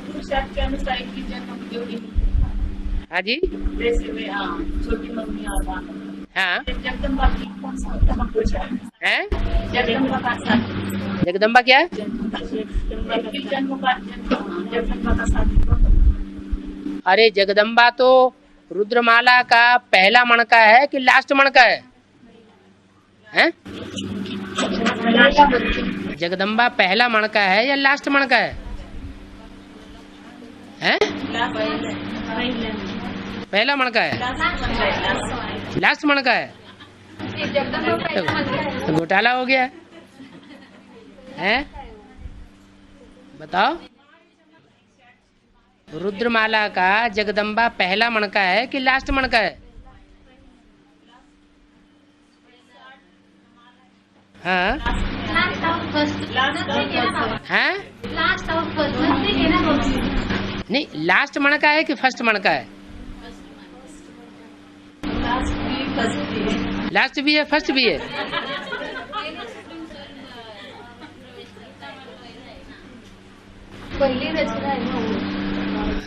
पुरुषार्थ के अनुसार इनकी जन्म जोड़ी। हाँ जी, जैसे वे छोटी मम्मी और माँ। हाँ जगदम्बा की कौन सा उत्तम पुरुषार्थ है। जगदम्बा का साथ जगदम्बा क्या है? जगदम्बा का साथ। अरे जगदम्बा तो रुद्रमाला का पहला मणका है कि लास्ट मणका है? हैं? जगदम्बा पहला मणका है या लास्ट मणका है? हैं? पहला मणका है, लास्ट मणका है। तो घोटाला हो गया है। बताओ, रुद्रमाला का जगदम्बा पहला मणका है कि लास्ट मणका है? हाँ हाँ, नहीं लास्ट मणका है कि फर्स्ट मणका है? लास्ट भी है, फर्स्ट भी है। पहली रचना है।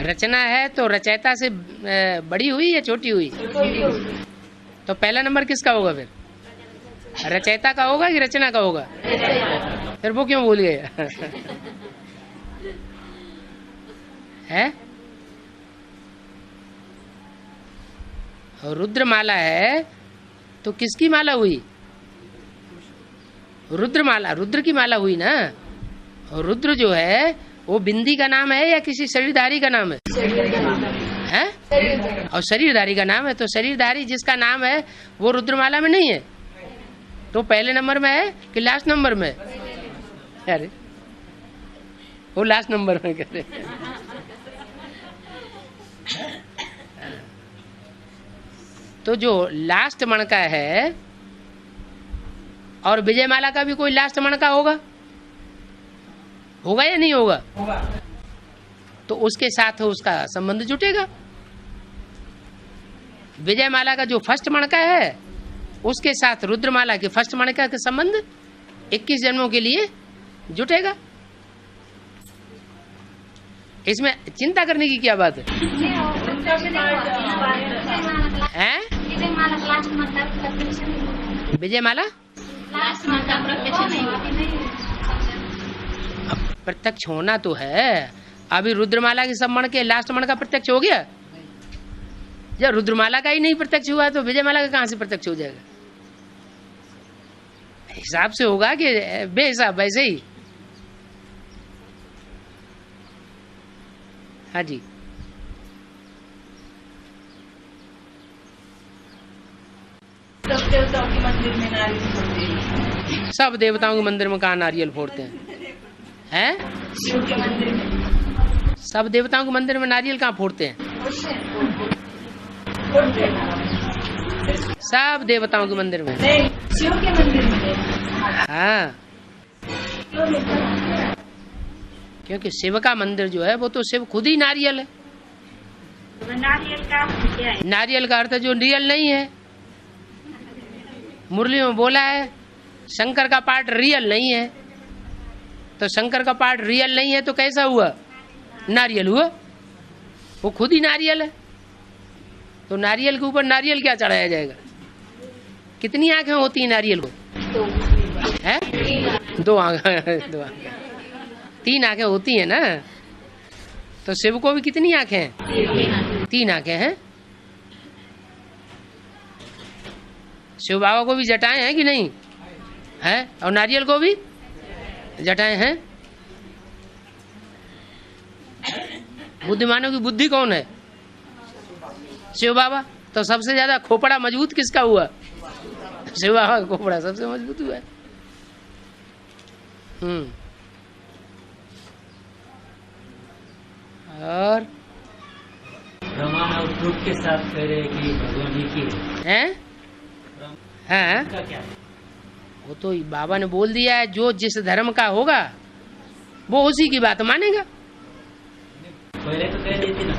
रचना है तो रचयिता से बड़ी हुई या छोटी हुई? तो पहला नंबर किसका होगा फिर? रचयिता का होगा कि रचना का होगा? फिर वो क्यों भूल गए? है? और रुद्रमाला है तो किसकी माला हुई? रुद्रमाला, रुद्र की माला हुई ना। और रुद्र जो है वो बिंदी का नाम है या किसी शरीरधारी का नाम है? हैं? और शरीरधारी का नाम है, तो शरीरधारी जिसका नाम है वो रुद्रमाला में नहीं है, तो पहले नंबर में है कि लास्ट नंबर में? अरे वो लास्ट नंबर में कहते। तो जो लास्ट मणका है, और विजयमाला का भी कोई लास्ट मणका होगा, होगा या नहीं होगा? तो उसके साथ उसका संबंध जुटेगा। विजयमाला का जो फर्स्ट मणका है उसके साथ रुद्रमाला के फर्स्ट मणका का संबंध 21 जन्मों के लिए जुटेगा। इसमें चिंता करने की क्या बात है? हैं? विजयमाला प्रत्यक्ष होना तो है। अभी रुद्रमाला के सब मणके लास्ट मणका प्रत्यक्ष हो गया। जब रुद्रमाला का ही नहीं प्रत्यक्ष हुआ तो विजयमाला का कहां से प्रत्यक्ष हो जाएगा? हिसाब से होगा कि बेहिसाब वैसे ही? हाँ जी, सब देवताओं के मंदिर में नारियल फोड़ते हैं। सब देवताओं के मंदिर में कहाँ नारियल फोड़ते हैं? हैं? शिव के मंदिर में। सब देवताओं के मंदिर में नारियल कहाँ फोड़ते हैं? सब देवताओं के मंदिर में नहीं, शिव के मंदिर में। हाँ, क्योंकि शिव का मंदिर जो है वो तो शिव खुद ही नारियल है। नारियल का क्या है? नारियल का अर्थ जो रियल नहीं है। मुरली में बोला है शंकर का पार्ट रियल नहीं है, तो शंकर का पार्ट रियल नहीं है तो कैसा हुआ? नारियल हुआ। वो खुद ही नारियल है, तो नारियल के ऊपर नारियल क्या चढ़ाया जाएगा? कितनी आंखें होती हैं नारियल को? है? दो आंखें, दो आंखें, 3 आंखें होती हैं ना। तो शिव को भी कितनी आंखें हैं? 3 आंखें हैं। शिव बाबा को भी जटाएं हैं कि नहीं है? और नारियल को भी जटाएं हैं। बुद्धिमानों की बुद्धि कौन है? शिव बाबा। तो सबसे ज्यादा खोपड़ा मजबूत किसका हुआ? शिव बाबा का खोपड़ा सबसे मजबूत हुआ है। और ब्रह्मांड और ध्रुव के साथ कह रहे कि भगवान ही की हैं? हैं? का क्या है? वो तो बाबा ने बोल दिया है, जो जिस धर्म का होगा वो उसी की बात मानेगा। पहले तो कह रही थी ना,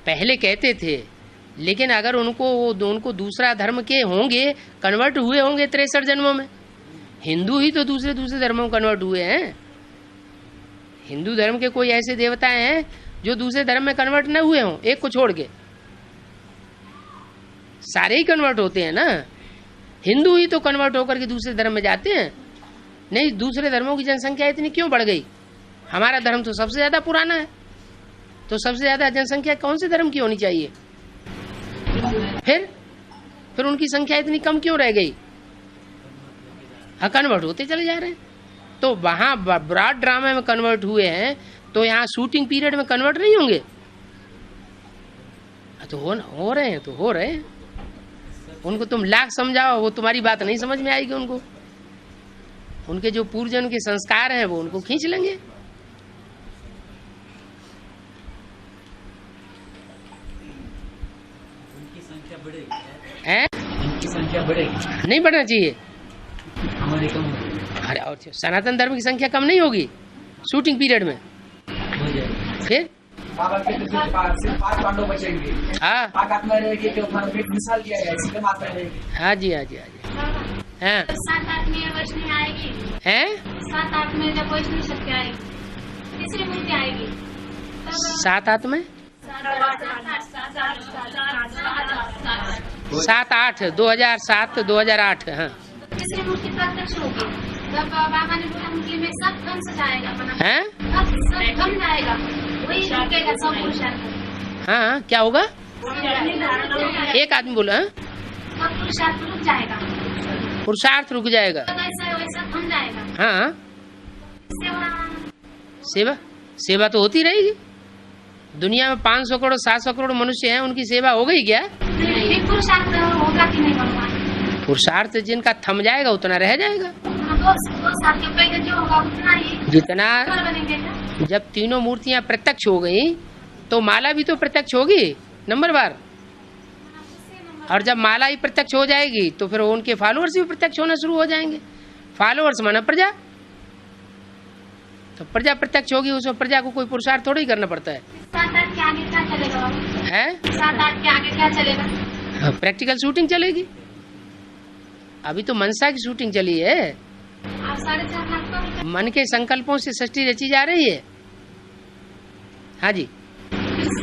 पहले कहते थे, लेकिन अगर उनको दूसरा धर्म के होंगे, कन्वर्ट हुए होंगे 63 जन्मों में। हिंदू ही तो दूसरे धर्मों में कन्वर्ट हुए हैं। हिंदू धर्म के कोई ऐसे देवताएं हैं जो दूसरे धर्म में कन्वर्ट न हुए हों, एक को छोड़ के? सारे ही कन्वर्ट होते हैं ना। हिंदू ही तो कन्वर्ट होकर के दूसरे धर्म में जाते हैं। नहीं, दूसरे धर्मों की जनसंख्या इतनी क्यों बढ़ गई? हमारा धर्म तो सबसे ज्यादा पुराना है, तो सबसे ज्यादा जनसंख्या कौन से धर्म की होनी चाहिए? फिर उनकी संख्या इतनी कम क्यों रह गई? कन्वर्ट होते चले जा रहे हैं। तो वहां ब्रॉड ड्रामा में कन्वर्ट हुए हैं, तो यहाँ शूटिंग पीरियड में कन्वर्ट नहीं होंगे? तो हो रहे हैं, तो हो रहे हैं। उनको तुम लाख समझाओ, वो तुम्हारी बात नहीं समझ में आएगी उनको। उनके जो पूर्वजन के संस्कार हैं वो उनको खींच लेंगे। उनकी संख्या बढ़ेगी हैं? उनकी संख्या बढ़ेगी, नहीं बढ़ना चाहिए। हमारी कम होगी। अरे और सनातन धर्म की संख्या कम नहीं होगी शूटिंग पीरियड में? हो जाएगी। फिर बाबा के तो सिर्फ 5 पांडव बचेंगे। हाँ ताकत में रहेगी तो फिर मिसाल दिया गया, इसलिए मात्रा रहेगी। हाँ जी, हाँ जी, हाँ जी। हैं? 7-8 में वैष्णवी आएगी। हैं? 7-8 में जब वैष्णवी शक्ति आएगी, तीसरी मूर्ति आएगी। 7-8 में 7-8 2007-2008। हाँ तीसरी मूर्ति प्रत्यक्ष होगी। जब बाबा ने बोला मूर्ति में सब गम सजाएगा, हैं? सब गम जाएगा, वही रुकेगा सब पुरुषार्थ। हाँ क्या होगा? एक आदमी बोला, हाँ? सब पुरुषार्थ रुक जाएगा, पुरुषार्थ रुक जाएगा। वैसा वैसा थम जाएगा। हाँ सेवा सेवा तो होती रहेगी। दुनिया में 500 करोड़ 700 करोड़ मनुष्य हैं, उनकी सेवा हो गई क्या? पुरुषार्थ होगा कि नहीं भगवान? पुरुषार्थ जिनका थम जाएगा उतना रह जाएगा। 2 साल के पहले जो होगा उतना ही जितना बनेंगे ना। जब तीनों मूर्तियां प्रत्यक्ष हो गई तो माला भी तो प्रत्यक्ष होगी नंबर बार। और जब माला ही प्रत्यक्ष हो जाएगी तो फिर उनके फॉलोअर्स भी प्रत्यक्ष होना शुरू हो जाएंगे। फॉलोअर्स माना प्रजा, तो प्रजा प्रत्यक्ष होगी, उसमें प्रजा को कोई पुरुषार्थ थोड़ा ही करना पड़ता है। 7-8 के आगे क्या चलेगा बाबू? हैं? 7-8 के आगे क्या चलेगा? प्रैक्टिकल शूटिंग चलेगी। अभी तो मनसा की शूटिंग चली है। आप 4.5 लाख तो मन के संकल्पों से सृष्टि रची जा रही है। हाँ जी। इस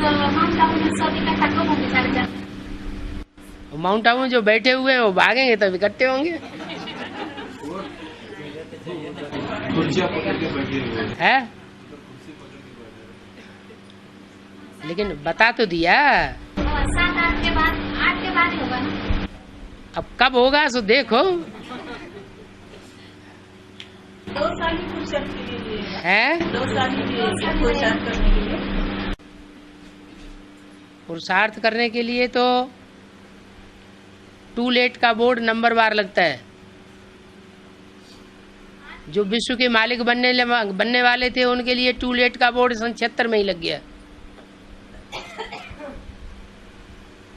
माउंट आबू में सब इकट्ठा कब होंगे? 4.5। माउंट आबू में जो बैठे हुए हैं वो भागेंगे तब इकट्ठे होंगे। है? लेकिन बता तो दिया। 7-8 के बाद 8 के बाद ही होगा ना। अब कब होगा सो देखो। 2 साल ही पुरुषार्थ के लिए है? 2 साल ही पुरुषार्थ करने के लिए। पुरुषार्थ करने के लिए तो टू लेट का बोर्ड नंबर बार लगता है। जो विश्व के मालिक बनने वाले थे उनके लिए टू लेट का बोर्ड 76 में ही लग गया।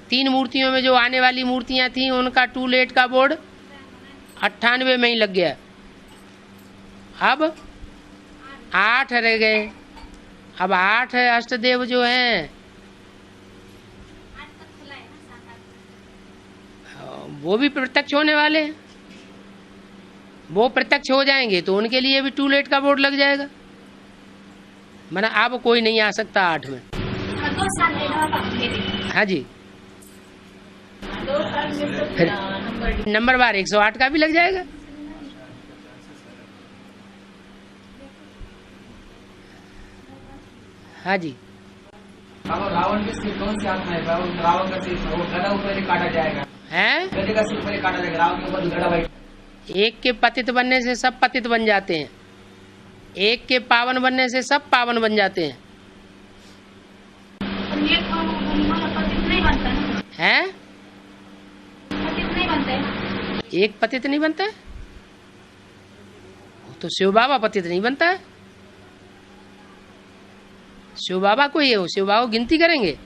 3 मूर्तियों में जो आने वाली मूर्तियां थी उनका टू लेट का बोर्ड 98 में ही लग गया। अब 8 रह गए। अब 8 अष्टदेव जो हैं वो भी प्रत्यक्ष होने वाले हैं। वो प्रत्यक्ष हो जाएंगे तो उनके लिए भी टू लेट का बोर्ड लग जाएगा। माना अब कोई नहीं आ सकता 8 में। 2 साल के। हाँ जी। 2 साल में तो फिर नंबर बार 108 का भी लग जाएगा। हाँ जी। अब रावण के सिर कौन सी आत्मा है? रावण का सिर वो गदा ऊपर ही काटा जाएगा। हैं? गदे का सिर ऊपर ही काटा जाएगा। रावण के ऊपर गदा बैठ। एक के पतित बनने से सब पतित बन जाते हैं। एक के पावन बनने से सब पावन बन जाते हैं। ये पतित नहीं बनता है। हैं? पतित नहीं बनता है। एक पतित नहीं बनता है? तो शिव बाबा पतित नहीं बनता है। शिव बाबा को ये हो, शिव बाबा गिनती करेंगे।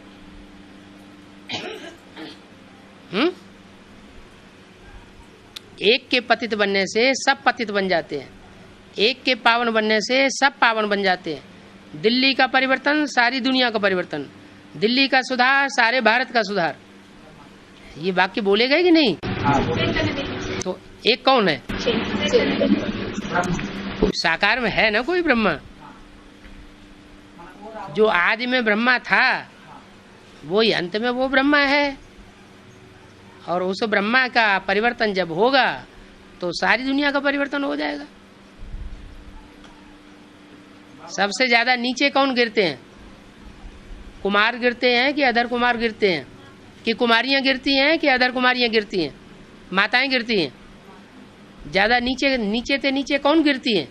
एक के पतित बनने से सब पतित बन जाते हैं। एक के पावन बनने से सब पावन बन जाते हैं। दिल्ली का परिवर्तन सारी दुनिया का परिवर्तन, दिल्ली का सुधार सारे भारत का सुधार। ये वाक्य बोलेगा कि नहीं? तो एक कौन है? साकार में है ना कोई ब्रह्मा। जो आदि में ब्रह्मा था वही अंत में वो ब्रह्मा है, और उस ब्रह्मा का परिवर्तन जब होगा तो सारी दुनिया का परिवर्तन हो जाएगा। सबसे ज्यादा नीचे कौन गिरते हैं? कुमार गिरते हैं कि अधर कुमार गिरते हैं, कि कुमारियां गिरती हैं कि अधर कुमारियां गिरती हैं, माताएं गिरती हैं? ज्यादा नीचे, नीचे से नीचे कौन गिरती हैं?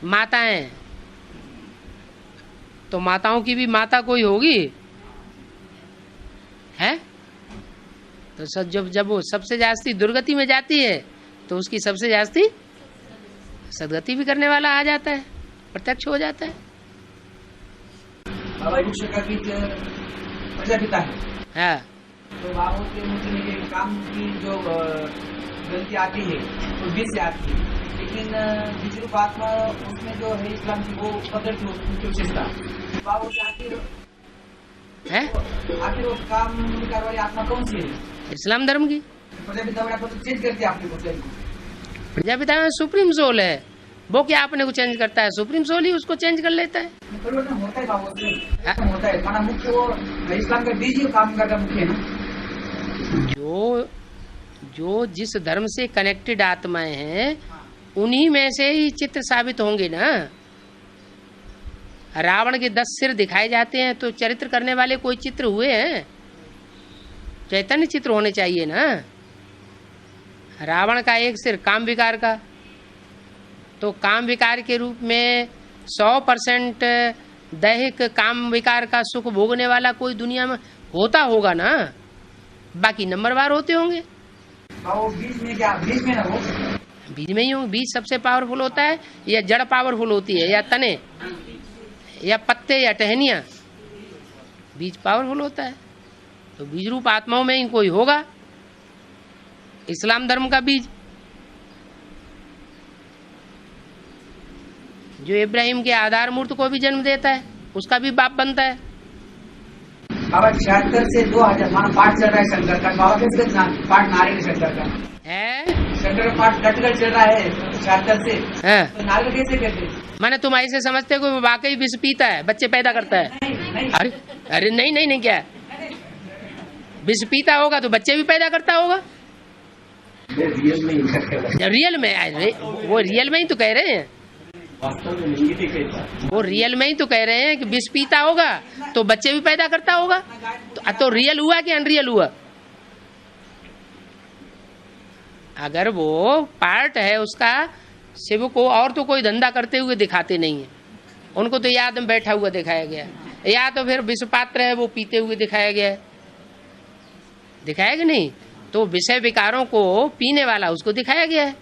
माताएं। तो माताओं की भी माता कोई होगी है? तो सब जब वो सबसे जास्ती दुर्गति में जाती है तो उसकी सबसे जास्ती सदगति भी करने वाला आ जाता है, प्रत्यक्ष हो जाता है। बाबा वृक्ष का बीज प्रजापिता है, हाँ, तो बाबू के मुख में ये काम की जो गलती आती है वो बीज से आती है, लेकिन बीज रूप आत्मा उसमें जो है इस्लाम की वो पकड़ की उनकी विशेषता बाबू की आखिर वो काम करने वाली आत्मा कौन सी है? इस्लाम धर्म की प्रजापिता वाला को तो चेंज करती है आपकी बोतल को। प्रजापिता में सुप्रीम सोल है, वो क्या अपने को चेंज करता है? सुप्रीम सोल ही उसको चेंज कर लेता है। परिवर्तन होता है बाबू से, होता है माना मुख्य वो इस्लाम का बीज ही काम करता मुख्य है ना। जो जिस धर्म से कनेक्टेड आत्माएं हैं उन्हीं में से ही चित्र साबित होंगे ना। रावण के 10 सिर दिखाए जाते हैं तो चरित्र करने वाले कोई चित्र हुए हैं? चैतन्य चित्र होने चाहिए ना। रावण का एक सिर काम विकार का, तो काम विकार के रूप में 100% दैहिक काम विकार का सुख भोगने वाला कोई दुनिया में होता होगा ना, बाकी नंबरवार होते होंगे। बीज में क्या? बीज में ना वो बीज में ही हो। बीज सबसे पावरफुल होता है, या जड़ पावरफुल होती है, या तने या पत्ते या टहनियां, बीज पावरफुल होता है। तो बीज रूप आत्माओं में ही कोई होगा। इस्लाम धर्म का बीज जो इब्राहिम के आधार मूर्त को भी जन्म देता है, उसका भी बाप बनता है। बाबा 76 से 2000 माना पाठ चल रहा है शंकर का, बाबा कैसे पाठ नारियल शंकर का है, शंकर का पाठ लटकर चल रहा है 76 से, तो नारियल कैसे कहते? माने तुम ऐसे समझते हो वाकई विष पीता है, बच्चे पैदा करता है? नहीं। अरे अरे नहीं नहीं नहीं, क्या विष पीता होगा तो बच्चे भी पैदा करता होगा? रियल में रियल में वो रियल में ही तो कह रहे हैं, वो रियल में ही तो कह रहे हैं कि विष पीता होगा तो बच्चे भी पैदा करता होगा। तो रियल हुआ कि अनरियल हुआ? अगर वो पार्ट है उसका, शिव को और तो कोई धंधा करते हुए दिखाते नहीं है, उनको तो याद में बैठा हुआ दिखाया गया, या तो फिर विष पात्र है वो पीते हुए दिखाया गया, दिखाया कि नहीं? तो विषय विकारों को पीने वाला उसको दिखाया गया है।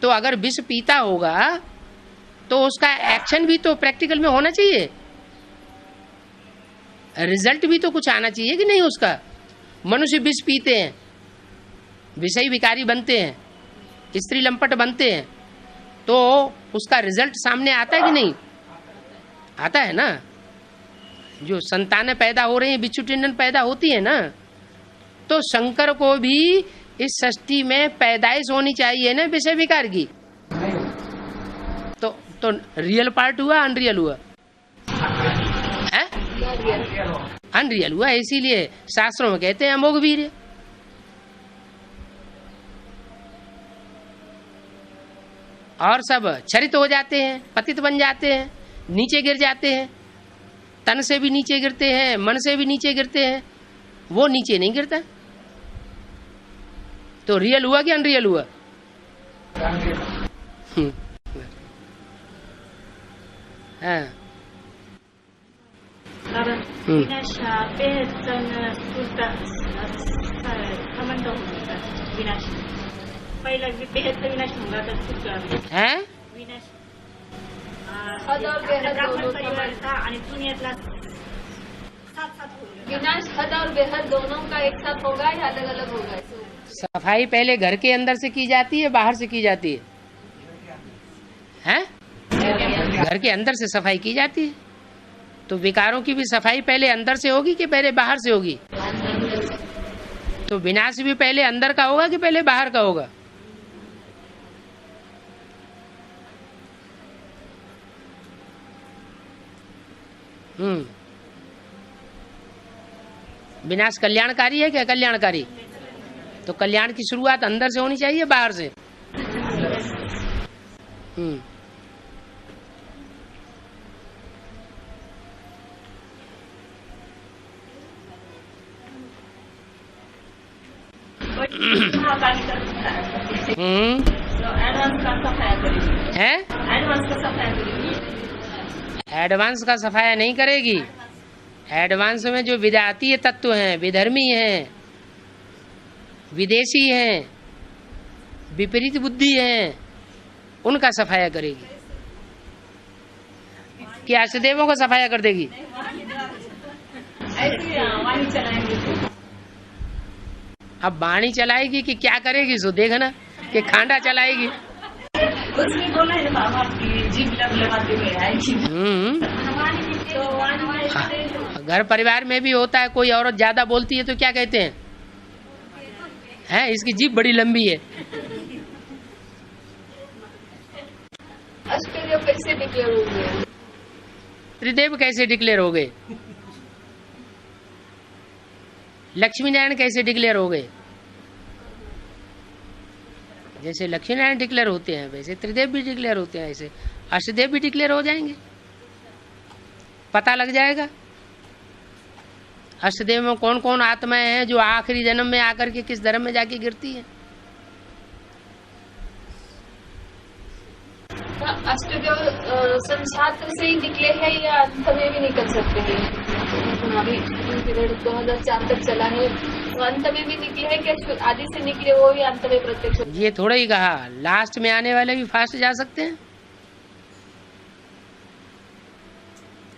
तो अगर विष पीता होगा तो उसका एक्शन भी तो प्रैक्टिकल में होना चाहिए, रिजल्ट भी तो कुछ आना चाहिए कि नहीं उसका? मनुष्य विष पीते हैं, विषय विकारी बनते हैं, स्त्री लंपट बनते हैं, तो उसका रिजल्ट सामने आता है कि नहीं? आता है ना। जो संतानें पैदा हो रही हैं, बिच्छू टिंडन पैदा होती है ना, तो शंकर को भी इस सृष्टि में पैदाइश होनी चाहिए ना विषय विकार की। तो रियल पार्ट हुआ अनरियल हुआ? अनरियल हुआ। इसीलिए शास्त्रों में कहते हैं अमोघ वीर। और सब छरित हो जाते हैं, पतित बन जाते हैं, नीचे गिर जाते हैं, तन से भी नीचे गिरते हैं, मन से भी नीचे गिरते हैं, वो नीचे नहीं गिरता। तो रियल हुआ कि अनरियल हुआ? हाँ। पहिला बेहदचा विनाश होगा तर खूप है? विनाश ब्राह्मण परिवार था आणि दुनियातला साथ होगा। विनाश हद और बेहद दोनों का एक साथ होगा या अलग अलग होगा? सफाई पहले घर के अंदर से की जाती है, बाहर से की जाती है? हैं? घर के अंदर से सफाई की जाती है। तो विकारों की भी सफाई पहले अंदर से होगी कि पहले बाहर से होगी? तो विनाश भी पहले अंदर का होगा कि पहले बाहर का होगा? विनाश कल्याणकारी है क्या? कल्याणकारी। तो कल्याण की शुरुआत अंदर से होनी चाहिए, बाहर से? महाकाली का तो एडवांस का सफाया करेगी है? एडवांस का सफाया करेगी। एडवांस का सफाया नहीं करेगी। एडवांस में जो विदातीय तत्व हैं, विधर्मी हैं, विदेशी हैं, विपरीत बुद्धि हैं, उनका सफाया करेगी। क्या अष्टदेवों का सफाया कर देगी? ऐसे वाणी चलाएंगे। अब वाणी चलाएगी कि क्या करेगी? सो देखना कि खांडा चलाएगी। उसने बोला है बाबा की जीभ लगाते हुए आएगी। तो वाणी घर परिवार में भी होता है, कोई औरत ज्यादा बोलती है तो क्या कहते हैं? हैं, इसकी जीभ बड़ी लंबी है। अष्टदेव कैसे डिक्लेयर हो गए? त्रिदेव कैसे डिक्लेयर हो गए? लक्ष्मी नारायण कैसे डिक्लेयर हो गए? जैसे लक्ष्मी नारायण डिक्लेयर होते हैं वैसे त्रिदेव भी डिक्लेयर होते हैं, ऐसे अष्टदेव भी डिक्लेयर हो जाएंगे। पता लग जाएगा अष्टदेव में कौन कौन आत्माएं हैं जो आखिरी जन्म में आकर के किस धर्म में जाके गिरती हैं। अष्टदेव संछात्र से ही निकले हैं या अंत में भी निकल सकते हैं? अभी पीरियड 2004 तक चला है, तो अंत में भी निकले हैं क्या? आदि से निकले वो ही अंत में प्रत्यक्ष? ये थोड़ा ही कहा, लास्ट में आने वाले भी फास्ट जा सकते हैं।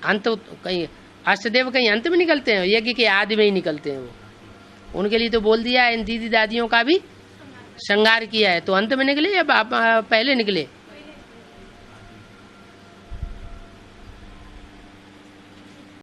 अंत कहीं अष्टदेव कहीं अंत में निकलते हैं, यज्ञ के आदि में ही निकलते हैं वो। उनके लिए तो बोल दिया इन दीदी दादियों का भी श्रृंगार किया है, तो अंत में निकले या पहले निकले?